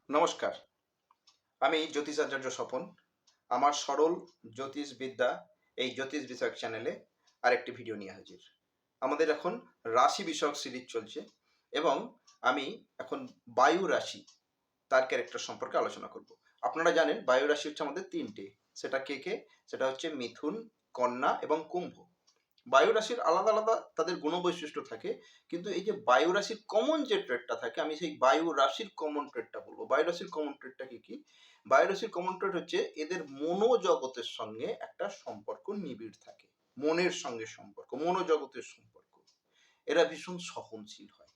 নমস্কার, আমি জ্যোতিষাচার্য স্বপন। আমার সরল জ্যোতিষবিদ্যা এই জ্যোতিষ বিষয়ক চ্যানেলে আরেকটি ভিডিও নিয়ে হাজির। আমাদের এখন রাশি বিষয়ক সিরিজ চলছে এবং আমি এখন বায়ু রাশি তার ক্যারেক্টার সম্পর্কে আলোচনা করব। আপনারা জানেন বায়ু রাশি হচ্ছে আমাদের ৩টে। সেটা কে, কে? সেটা হচ্ছে মিথুন, কন্যা এবং কুম্ভ। বায়ু রাশির আলাদা আলাদা তাদের গুণবৈশিষ্ট্য থাকে, কিন্তু এই যে বায়ু রাশির কমন যে ট্রেডটা থাকে, আমি সেই বায়ু রাশির কমন ট্রেডটা বলবো। বায়ু রাশির কমন ট্রেডটা কি কি? বায়ু রাশির কমন ট্রেড হচ্ছে এদের মনোজগতের সঙ্গে একটা সম্পর্ক নিবিড় থাকে। মনের সঙ্গে সম্পর্ক, মনোজগতের সম্পর্ক। এরা ভীষণ সহনশীল হয়।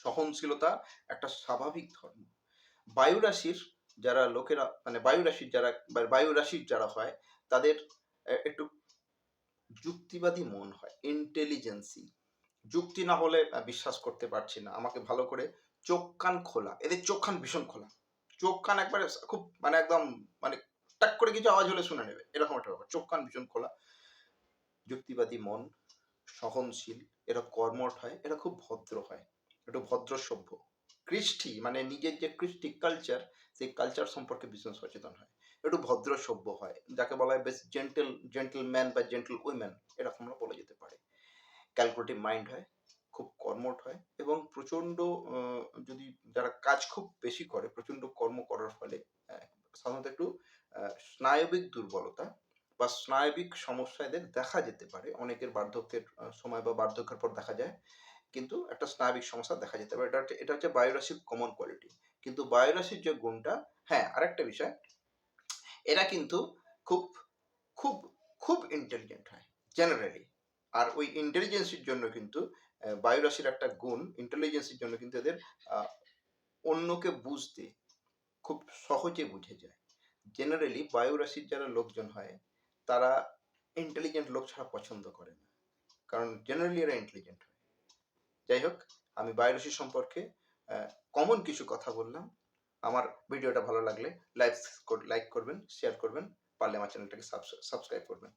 সহনশীলতা একটা স্বাভাবিক ধর্ম। বায়ু রাশির যারা লোকেরা, মানে বায়ু রাশির যারা বা বায়ু রাশির যারা হয়, তাদের একটু যুক্তিবাদী মন হয়, ইন্টেলিজেন্সি। যুক্তি না হলে বিশ্বাস করতে পারছি না, আমাকে ভালো করে চোখ কান খোলা। এদের চোখ কান ভীষণ খোলা। চোখ কান একবারে খুব, মানে একদম, মানে টাক করে কিছু আওয়াজ হলে শুনে নেবে, এরকম একটা ব্যাপার। চোখ কান ভীষণ খোলা, যুক্তিবাদী মন, সহনশীল। এরা কর্মঠ হয়, এরা খুব ভদ্র হয়, একটু ভদ্র সভ্য। কৃষ্টি মানে নিজের যে কৃষ্টি কালচার, সেই কালচার সম্পর্কে ভীষণ সচেতন হয়। একটু ভদ্র সভ্য হয়, যাকে বলা হয় বেশ জেন্টলম্যান বা জেন্টল উইমেন, এরকম আমরা বলা যেতে পারে। ক্যালকুলেটিভ মাইন্ড হয়, খুব কর্মঠ হয় এবং প্রচণ্ড, যদি যারা কাজ খুব বেশি করে, প্রচণ্ড কর্ম করার ফলে সাধারণত একটু স্নায়বিক দুর্বলতা বা স্নায়বিক সমস্যা এদের দেখা যেতে পারে। অনেকের বার্ধক্যের সময় বা বার্ধক্যের পর দেখা যায়, কিন্তু একটা স্নায়বিক সমস্যা দেখা যেতে পারে। এটা হচ্ছে বায়ুরাশির কমন কোয়ালিটি। কিন্তু বায়ুরাশির যে গুণটা, হ্যাঁ আরেকটা বিষয়, এরা কিন্তু খুব খুব খুব ইন্টেলিজেন্ট হয় জেনারেলি। আর ওই ইন্টেলিজেন্সির জন্য কিন্তু বায়ু রাশির একটা গুণ, ইন্টেলিজেন্সির জন্য কিন্তু এদের আহ, অন্যকে বুঝতে খুব সহজে বুঝে যায়। জেনারেলি বায়ু রাশির যারা লোকজন হয়, তারা ইন্টেলিজেন্ট লোক ছাড়া পছন্দ করে না, কারণ জেনারেলি এরা ইন্টেলিজেন্ট হয়। যাই হোক, আমি বায়ু রাশি সম্পর্কে কমন কিছু কথা বললাম। আমার ভিডিওটা ভালো লাগলে লাইক করবেন, শেয়ার করবেন, পারলে আমার চ্যানেলটাকে সাবস্ক্রাইব করবেন।